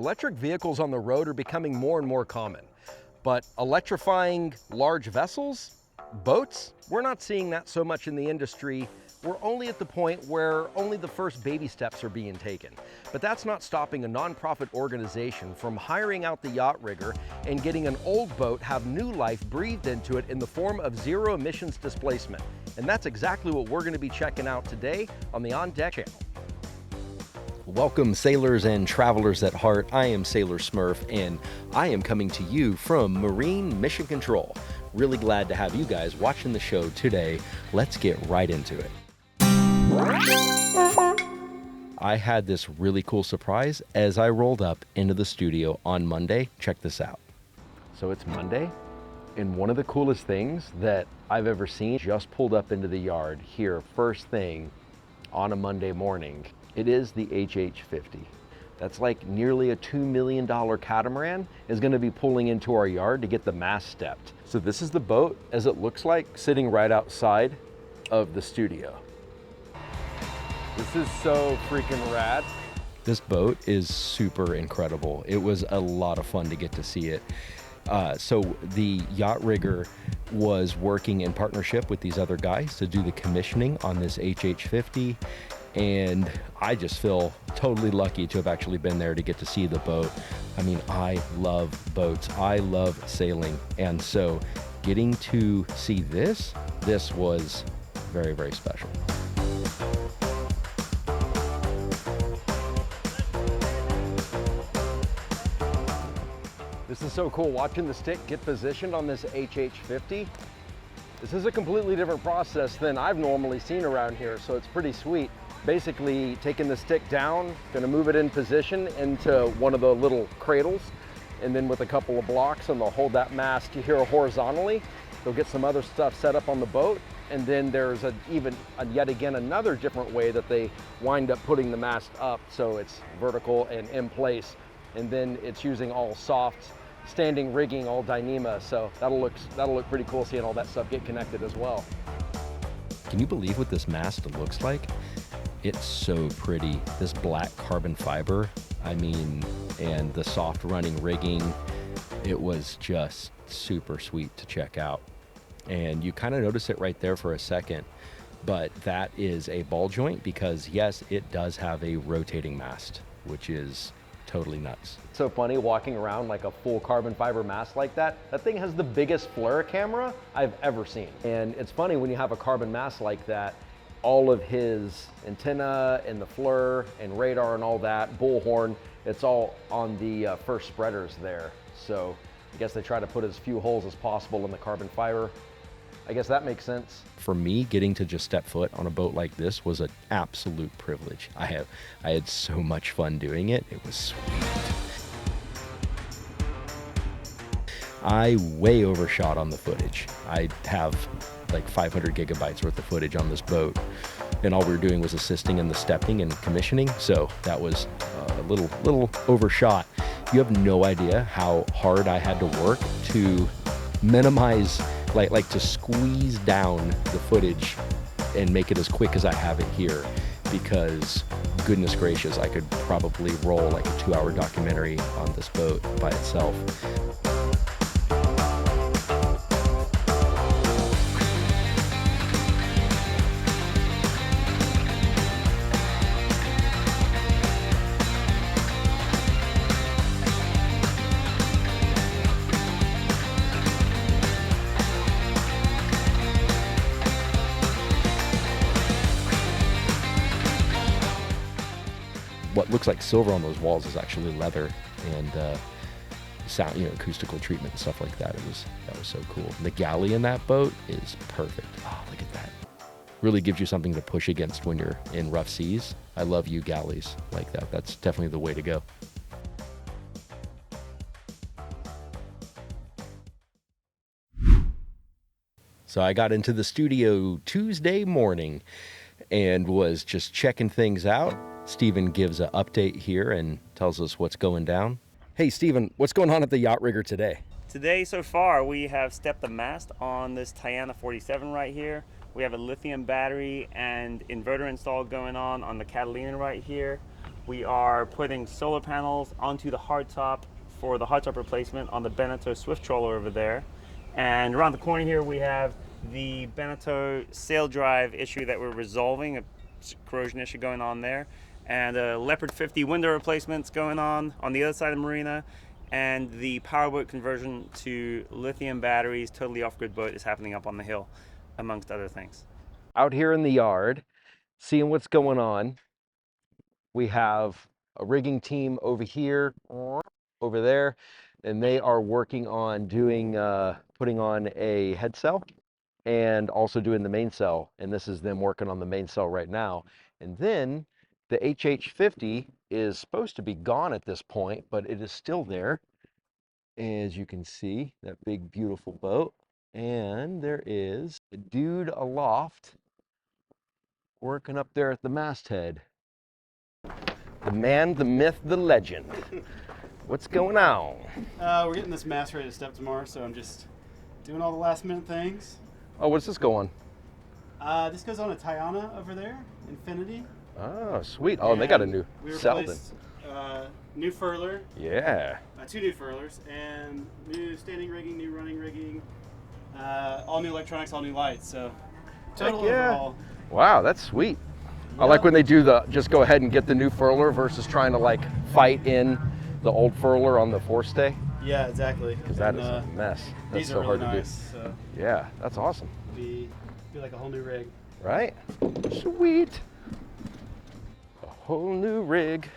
Electric vehicles on the road are becoming more and more common, but electrifying large vessels, boats, we're not seeing that so much in the industry. We're only at the point where only the first baby steps are being taken. But that's not stopping a nonprofit organization from hiring out the Yacht Rigger and getting an old boat have new life breathed into it in the form of zero emissions displacement. And that's exactly what we're going to be checking out today on the On Deck channel. Welcome, sailors and travelers at heart. I am Sailor Smurf, and I am coming to you from Marine Mission Control. Really glad to have you guys watching the show today. Let's get right into it. I had this really cool surprise as I rolled up into the studio on Monday. Check this out. So it's Monday, and one of the coolest things that I've ever seen just pulled up into the yard here first thing on a Monday morning. It is the HH50. That's like nearly a $2 million catamaran is going to be pulling into our yard to get the mast stepped. So this is the boat as it looks like sitting right outside of the studio. This is so freaking rad. This boat is super incredible. It was a lot of fun to get to see it. So the Yacht Rigger was working in partnership with these other guys to do the commissioning on this HH50. And I just feel totally lucky to have actually been there to get to see the boat. I mean, I love boats. I love sailing. And so getting to see this was very, very special. This is so cool, watching the stick get positioned on this HH50. This is a completely different process than I've normally seen around here, so it's pretty sweet. Basically taking the stick down, gonna move it in position into one of the little cradles, and then with a couple of blocks, and they'll hold that mast here horizontally. They'll get some other stuff set up on the boat, and then there's yet again another different way that they wind up putting the mast up so it's vertical and in place. And then it's using all soft standing rigging, all Dyneema, so that'll look pretty cool seeing all that stuff get connected as well. Can you believe what this mast looks like? It's so pretty. This black carbon fiber, I mean, and the soft running rigging, it was just super sweet to check out. And you kind of notice it right there for a second, but that is a ball joint because yes, it does have a rotating mast, which is totally nuts. It's so funny walking around like a full carbon fiber mast like that. That thing has the biggest flare camera I've ever seen. And it's funny when you have a carbon mast like that, all of his antenna and the FLIR and radar and all that, bullhorn, it's all on the first spreaders there. So I guess they try to put as few holes as possible in the carbon fiber. I guess that makes sense. For me, getting to just step foot on a boat like this was an absolute privilege. I had so much fun doing it. It was sweet. I way overshot on the footage. I have like 500 gigabytes worth of footage on this boat, and all we were doing was assisting in the stepping and commissioning, so that was a little overshot. You have no idea how hard I had to work to minimize, like to squeeze down the footage and make it as quick as I have it here, because goodness gracious, I could probably roll like a 2-hour documentary on this boat by itself. What looks like silver on those walls is actually leather, and sound, acoustical treatment and stuff like that. That was so cool. The galley in that boat is perfect. Oh, look at that. Really gives you something to push against when you're in rough seas. I love you galleys like that. That's definitely the way to go. So I got into the studio Tuesday morning and was just checking things out. Steven gives an update here and tells us what's going down. Hey, Steven, what's going on at the Yacht Rigger today? Today, so far, we have stepped the mast on this Tiana 47 right here. We have a lithium battery and inverter install going on the Catalina right here. We are putting solar panels onto the hardtop for the hardtop replacement on the Beneteau Swift trawler over there. And around the corner here we have the Beneteau sail drive issue that we're resolving, a corrosion issue going on there. And a Leopard 50 window replacements going on the other side of the marina. And the powerboat conversion to lithium batteries, totally off-grid boat, is happening up on the hill, amongst other things. Out here in the yard, seeing what's going on. We have a rigging team over here, over there, and they are working on doing, putting on a head sail and also doing the mainsail. And this is them working on the mainsail right now. And then the HH50 is supposed to be gone at this point, but it is still there. As you can see, that big, beautiful boat. And there is a dude aloft working up there at the masthead. The man, the myth, the legend. What's going on? We're getting this mast ready to step tomorrow, so I'm just doing all the last minute things. Oh, what's this go on? This goes on a Tiana over there, Infinity. Oh, sweet. Oh, and they got a new we Selden. replaced new furler, Yeah. 2 new furlers, and new standing rigging, new running rigging, all new electronics, all new lights. So total Heck yeah. overhaul. Wow, that's sweet. I like when they do the just go ahead and get the new furler versus trying to like fight in the old furler on the forestay. Yeah, exactly. Because that is a mess. That's These so are really hard to nice. So do. Yeah, that's awesome. be like a whole new rig. Right? Sweet. A whole new rig.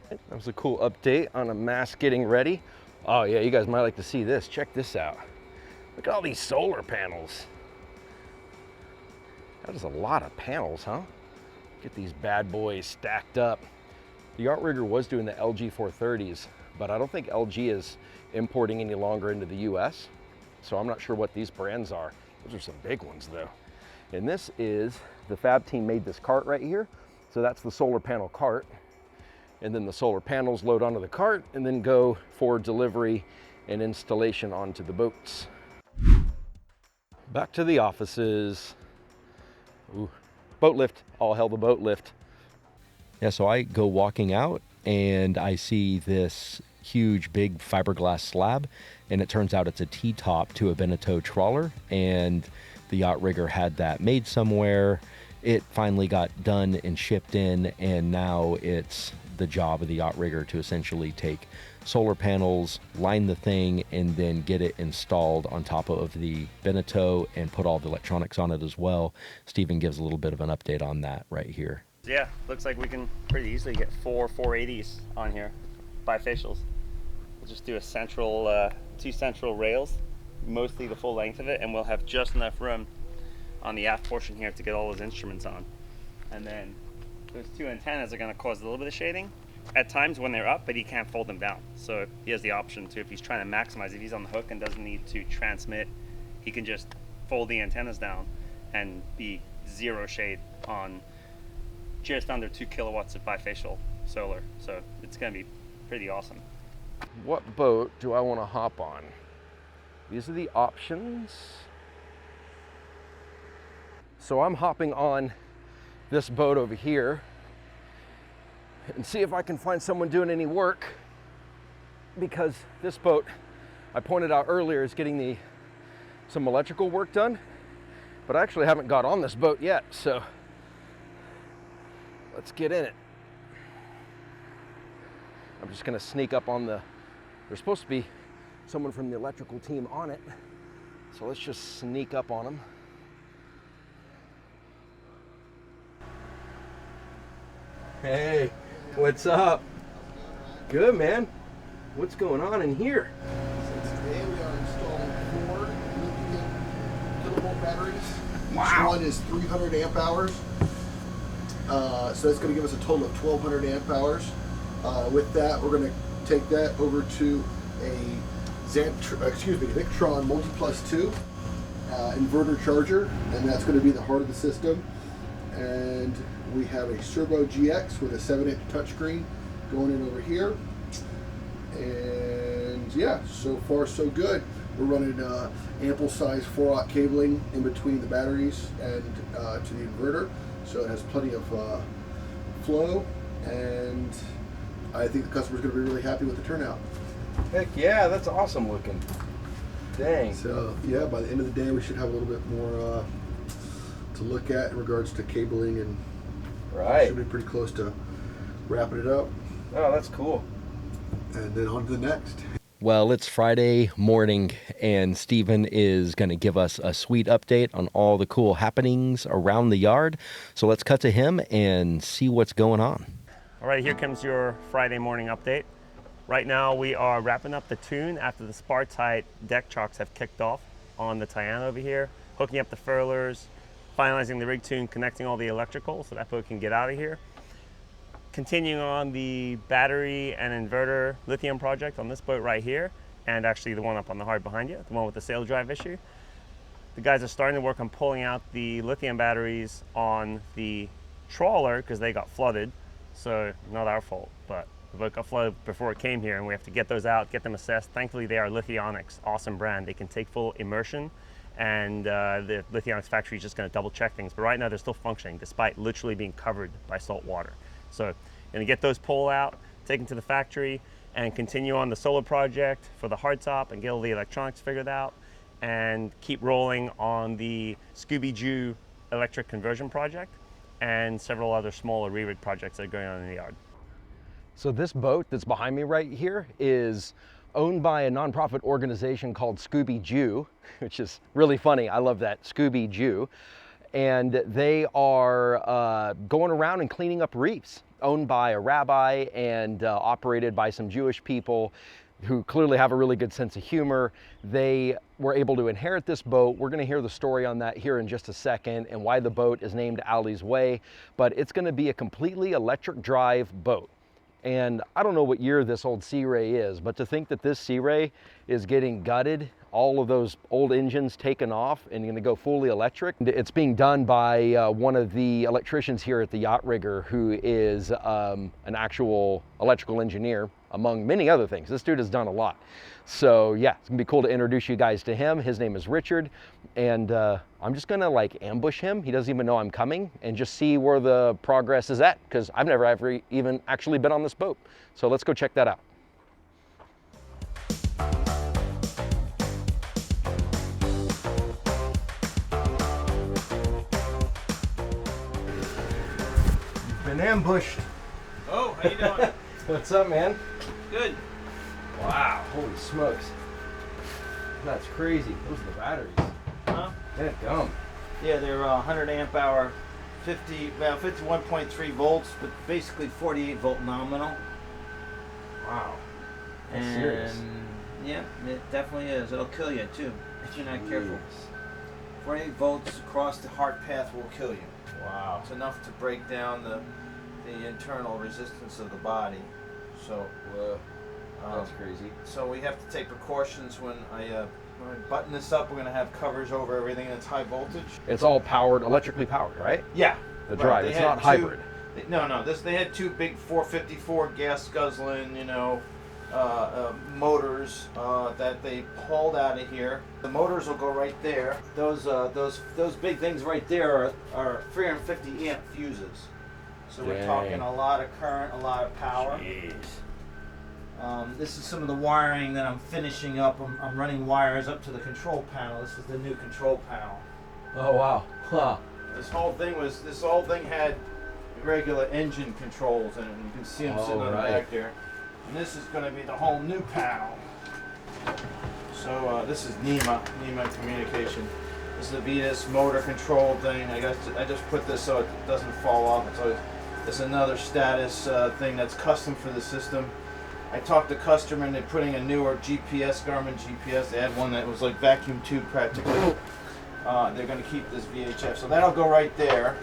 That was a cool update on a mast getting ready. Oh yeah, you guys might like to see this. Check this out. Look at all these solar panels. That is a lot of panels, huh? Get these bad boys stacked up. The Yacht Rigger was doing the LG 430s, but I don't think LG is importing any longer into the US. So I'm not sure what these brands are. Those are some big ones though. And this is, the fab team made this cart right here. So that's the solar panel cart. And then the solar panels load onto the cart and then go for delivery and installation onto the boats. Back to the offices. Ooh, boat lift, all hell the boat lift. Yeah, so I go walking out and I see this huge big fiberglass slab, and it turns out it's a T-top to a Beneteau trawler, and the Yacht Rigger had that made somewhere. It finally got done and shipped in, and now it's the job of the Yacht Rigger to essentially take solar panels, line the thing, and then get it installed on top of the Beneteau and put all the electronics on it as well. Stephen gives a little bit of an update on that right here. Yeah, looks like we can pretty easily get 4 480s on here, bifacials. We'll just do a central, 2 central rails, mostly the full length of it, and we'll have just enough room on the aft portion here to get all those instruments on. And then those 2 antennas are going to cause a little bit of shading at times when they're up, but he can't fold them down. So he has the option to, if he's trying to maximize, if he's on the hook and doesn't need to transmit, he can just fold the antennas down and be 0 shade on just under 2 kilowatts of bifacial solar. So it's going to be pretty awesome. What boat do I want to hop on? These are the options. So I'm hopping on this boat over here and see if I can find someone doing any work, because this boat, I pointed out earlier, is getting some electrical work done, but I actually haven't got on this boat yet, so let's get in it. I'm just gonna sneak up on there's supposed to be someone from the electrical team on it, so let's just sneak up on them. Hey, what's up? Good, man. What's going on in here? So today we are installing 4 lithium kilovolt batteries. Wow. Each one is 300 amp hours. So that's going to give us a total of 1200 amp hours. With that, we're going to take that over to a Victron Multi-Plus 2 inverter charger, and that's going to be the heart of the system. And we have a Servo GX with a 7-inch touchscreen going in over here. And yeah, so far so good. We're running ample size 4-aught cabling in between the batteries and to the inverter, so it has plenty of flow. And I think the customer's going to be really happy with the turnout. Heck yeah, that's awesome looking. Dang. So yeah, by the end of the day, we should have a little bit more to look at in regards to cabling, and Right. should be pretty close to wrapping it up. Oh, that's cool. And then on to the next. Well, it's Friday morning, and Steven is going to give us a sweet update on all the cool happenings around the yard. So let's cut to him and see what's going on. All right, here comes your Friday morning update. Right now we are wrapping up the tune after the Spartite deck chocks have kicked off on the Tiana over here, hooking up the furlers, finalizing the rig tune, connecting all the electrical so that boat can get out of here. Continuing on the battery and inverter lithium project on this boat right here, and actually the one up on the hard behind you, the one with the sail drive issue. The guys are starting to work on pulling out the lithium batteries on the trawler because they got flooded. So not our fault, but the boat got flooded before it came here, and we have to get those out, get them assessed. Thankfully, they are Lithionics, awesome brand. They can take full immersion, and the Lithionics factory is just going to double check things. But right now, they're still functioning despite literally being covered by salt water. So going to get those pulled out, take them to the factory, and continue on the solar project for the hardtop and get all the electronics figured out, and keep rolling on the Scooby-Doo electric conversion project and several other smaller re-rig projects that are going on in the yard. So this boat that's behind me right here is owned by a nonprofit organization called Scooby-Doo, which is really funny. I love that, Scooby-Doo. And they are going around and cleaning up reefs, owned by a rabbi and operated by some Jewish people who clearly have a really good sense of humor. They were able to inherit this boat. We're going to hear the story on that here in just a second and why the boat is named Ali's Way, but it's going to be a completely electric drive boat. And I don't know what year this old Sea Ray is, but to think that this Sea Ray is getting gutted, all of those old engines taken off and going to go fully electric. It's being done by one of the electricians here at the Yacht Rigger, who is an actual electrical engineer, among many other things. This dude has done a lot. So yeah, it's gonna be cool to introduce you guys to him. His name is Richard, and I'm just gonna like ambush him. He doesn't even know I'm coming, and just see where the progress is at, because I've never ever even actually been on this boat. So let's go check that out. You've been ambushed. Oh, how you doing? What's up, man? Good. Wow, holy smokes. That's crazy. Those are the batteries. Huh? That gum. Yeah, they're 100 amp hour, 51.3 volts, but basically 48 volt nominal. Wow. That's And serious. yeah, it definitely is. It'll kill you too if you're not careful. Jeez. 48 volts across the heart path will kill you. Wow. It's enough to break down the internal resistance of the body. So Whoa. That's crazy. So we have to take precautions when I button this up. We're going to have covers over everything that's high voltage. It's all powered, electrically powered, right? Yeah. The Right, drive. they It's had not hybrid. No. They had two big 454 gas guzzling, motors that they hauled out of here. The motors will go right there. Those big things right there are 350 amp fuses. So we're Dang. talking a lot of current, a lot of power. Jeez. This is some of the wiring that I'm finishing up. I'm running wires up to the control panel. This is the new control panel. Oh, wow. Huh. This whole thing had regular engine controls, and you can see them sitting on the right. back there. And this is going to be the whole new panel. So this is NEMA communication. This is the Venus motor control thing. I just put this so it doesn't fall off. It's another status thing that's custom for the system. I talked to customer and they're putting a newer GPS, Garmin GPS. They had one that was like vacuum tube practically. They're going to keep this VHF, so that'll go right there.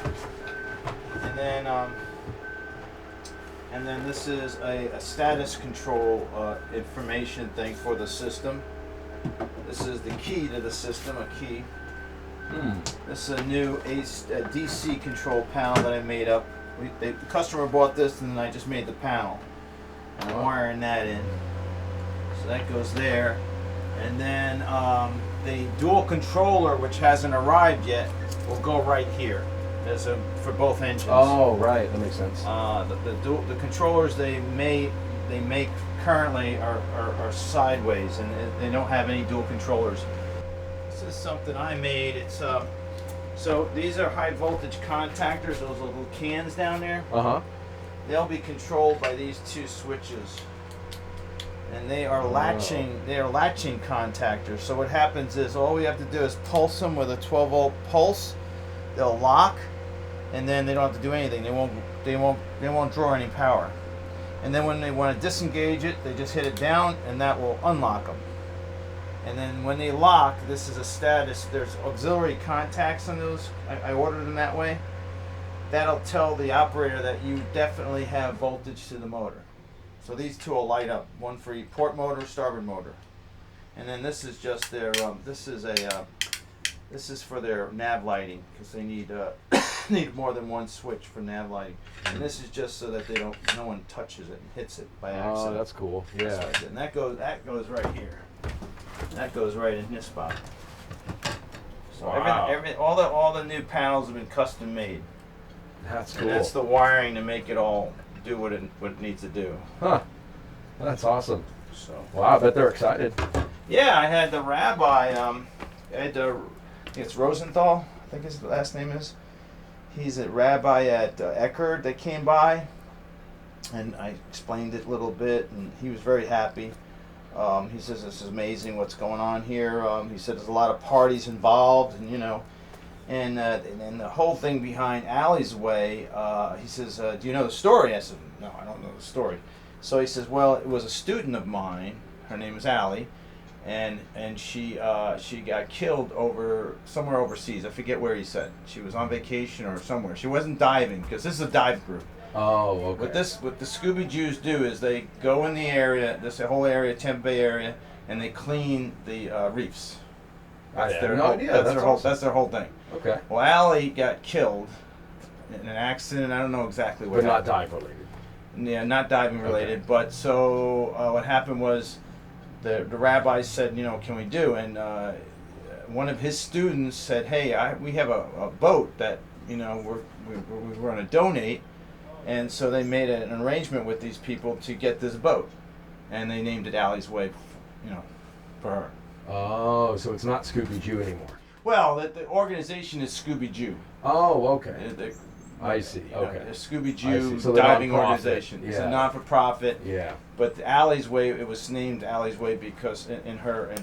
And then this is a status control information thing for the system. This is the key to the system, a key. This is a new DC control panel that I made up. The customer bought this and then I just made the panel. And I'm wiring that in. So that goes there. And then the dual controller, which hasn't arrived yet, will go right here. for both engines. Oh, right, that makes sense. The controllers they make currently are sideways, and they don't have any dual controllers. This is something I made. It's so these are high voltage contactors. Those little cans down there. They'll be controlled by these two switches, and they are latching. They are latching contactors. So what happens is all we have to do is pulse them with a 12-volt pulse. They'll lock, and then they don't have to do anything. They won't draw any power. And then when they want to disengage it, they just hit it down, and that will unlock them. And then when they lock, this is a status. There's auxiliary contacts on those. I ordered them that way. That'll tell the operator that you definitely have voltage to the motor. So these two will light up. One for each port motor, starboard motor. And then this is just their. This is for their nav lighting, because they need need more than one switch for nav lighting. And this is just so that no one touches it and hits it by accident. Oh, that's cool. Yeah. And that goes right here. That goes right in this spot. So all the new panels have been custom made. That's cool. And that's the wiring to make it all do what it needs to do. Huh. That's awesome. So. Wow, I bet they're excited. Yeah, I had the rabbi. It's Rosenthal, I think his last name is. He's a rabbi at Eckerd that came by, and I explained it a little bit, and he was very happy. He says, this is amazing what's going on here. He said there's a lot of parties involved, and and the whole thing behind Allie's Way, he says, do you know the story? I said, no, I don't know the story. So he says, well, it was a student of mine, her name is Allie, and she got killed somewhere overseas. I forget where he said. She was on vacation or somewhere. She wasn't diving, because this is a dive group. Oh, okay. What the Scooby Jews do is they go in the area, this whole area, Tampa Bay area, and they clean the reefs. That's their whole thing. Okay. Well, Allie got killed in an accident. I don't know exactly what happened. But not dive related. Yeah, not diving related. Okay. But so what happened was the rabbi said, can we do? And one of his students said, hey, we have a boat that we're going to donate. And so they made an arrangement with these people to get this boat, and they named it Allie's Way, for her. Oh, so it's not Scooby Jew anymore. Well, the organization is Scooby Jew. Oh, okay. I see. Okay. A Scooby Jew so diving organization. Yeah. It's a non-for-profit. Yeah. But the Allie's Way, it was named Allie's Way because in her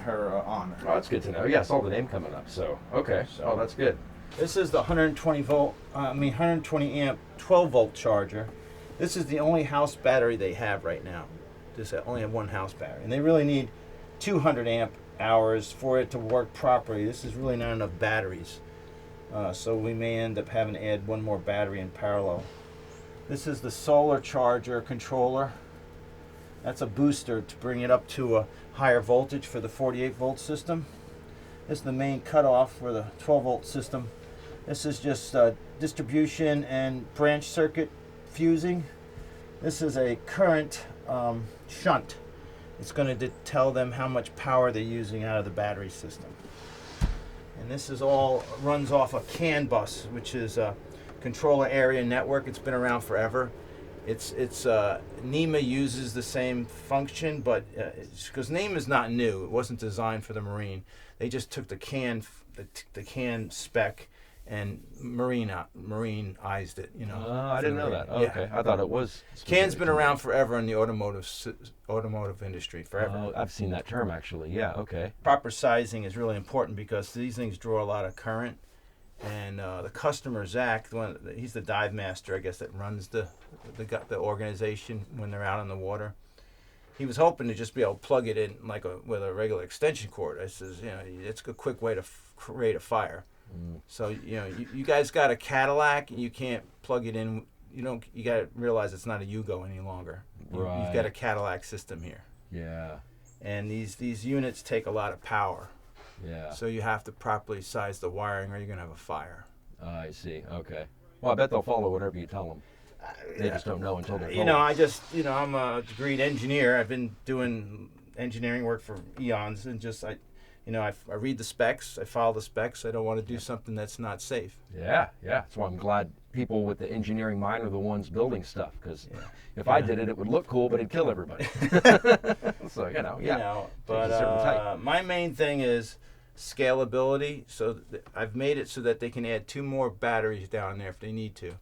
honor. Oh, that's good to know. Yeah, I saw the name coming up. So okay. Oh, that's good. This is the 120 amp 12 volt charger. This is the only house battery they have right now. They only have one house battery, and they really need 200 amp hours for it to work properly. This is really not enough batteries, so we may end up having to add one more battery in parallel. This is the solar charger controller. That's a booster to bring it up to a higher voltage for the 48 volt system. This is the main cutoff for the 12 volt system. This is just distribution and branch circuit fusing. This is a current shunt. It's going to tell them how much power they're using out of the battery system. And this is all runs off a CAN bus, which is a controller area network. It's been around forever. NEMA uses the same function, but because NEMA is not new, it wasn't designed for the Marine. They just took the CAN spec and marineized it. I didn't know that. Oh, yeah. Okay, I thought it was. CAN's been around forever in the automotive industry forever. I've seen that term actually. Yeah. Okay. Proper sizing is really important because these things draw a lot of current. And the customer, Zach, he's the dive master, I guess, that runs the organization when they're out on the water. He was hoping to just be able to plug it in with a regular extension cord. I says, it's a quick way to create a fire. Mm. So you guys got a Cadillac, and you can't plug it in. You got to realize it's not a Yugo any longer. Right. You've got a Cadillac system here. Yeah. And these units take a lot of power. Yeah. So you have to properly size the wiring, or you're gonna have a fire. I see. Okay. Well, I bet they'll follow whatever you tell them. They just don't know until they're told. I'm a degreed engineer. I've been doing engineering work for eons, and you know, I read the specs, I follow the specs. I don't want to do something that's not safe. Yeah, yeah. That's why I'm glad people with the engineering mind are the ones building stuff, because if I did it, it would look cool, but it'd kill everybody. So, you know, You know, but my main thing is scalability. So I've made it so that they can add 2 more batteries down there if they need to.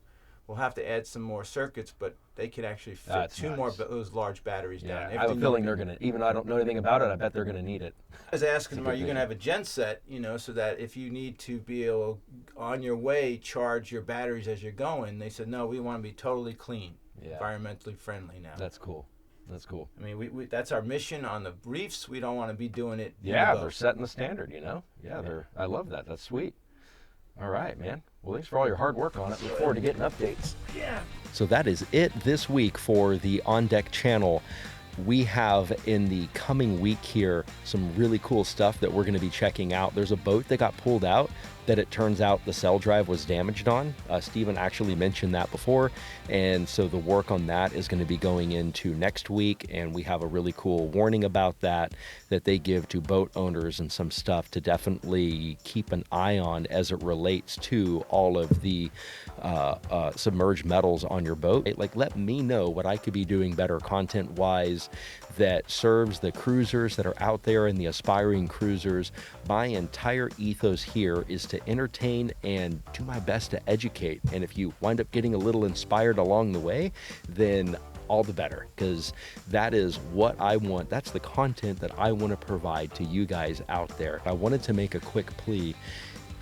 We'll have to add some more circuits, but they can actually fit That's 2 nice. more those large batteries down. I have a feeling they're going to, even though I don't know anything about it, I bet they're going to need it. I was asking them, are you going to have a gen set, you know, so that if you need to be able, on your way, charge your batteries as you're going? They said, no, we want to be totally clean, environmentally friendly now. That's cool. That's cool. I mean, we that's our mission on the reefs. We don't want to be doing it. Yeah, they're setting the standard, you know? Yeah, I love that. That's sweet. All right, man. Well, thanks for all your hard work on it. Look forward to getting updates. Yeah. So that is it this week for the On Deck channel. We have in the coming week here some really cool stuff that we're going to be checking out. There's a boat that got pulled out that it turns out the cell drive was damaged on. Steven actually mentioned that before, and so the work on that is going to be going into next week, and we have a really cool warning about that they give to boat owners and some stuff to definitely keep an eye on as it relates to all of the submerged metals on your boat. Like, let me know what I could be doing better content-wise that serves the cruisers that are out there and the aspiring cruisers. My entire ethos here is to entertain and do my best to educate. And if you wind up getting a little inspired along the way, then all the better, because that is what I want. That's the content that I want to provide to you guys out there. I wanted to make a quick plea.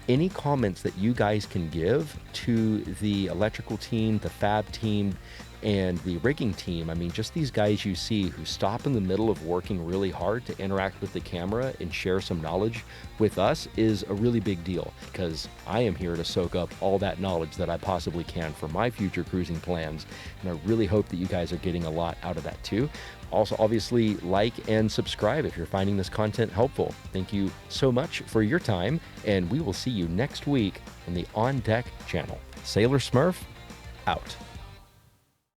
Any comments that you guys can give to the electrical team, the fab team, and the rigging team, I mean, just these guys you see who stop in the middle of working really hard to interact with the camera and share some knowledge with us is a really big deal, because I am here to soak up all that knowledge that I possibly can for my future cruising plans, and I really hope that you guys are getting a lot out of that too. Also, obviously, like and subscribe if you're finding this content helpful. Thank you so much for your time, and we will see you next week on the On Deck channel. Sailor Smurf, out.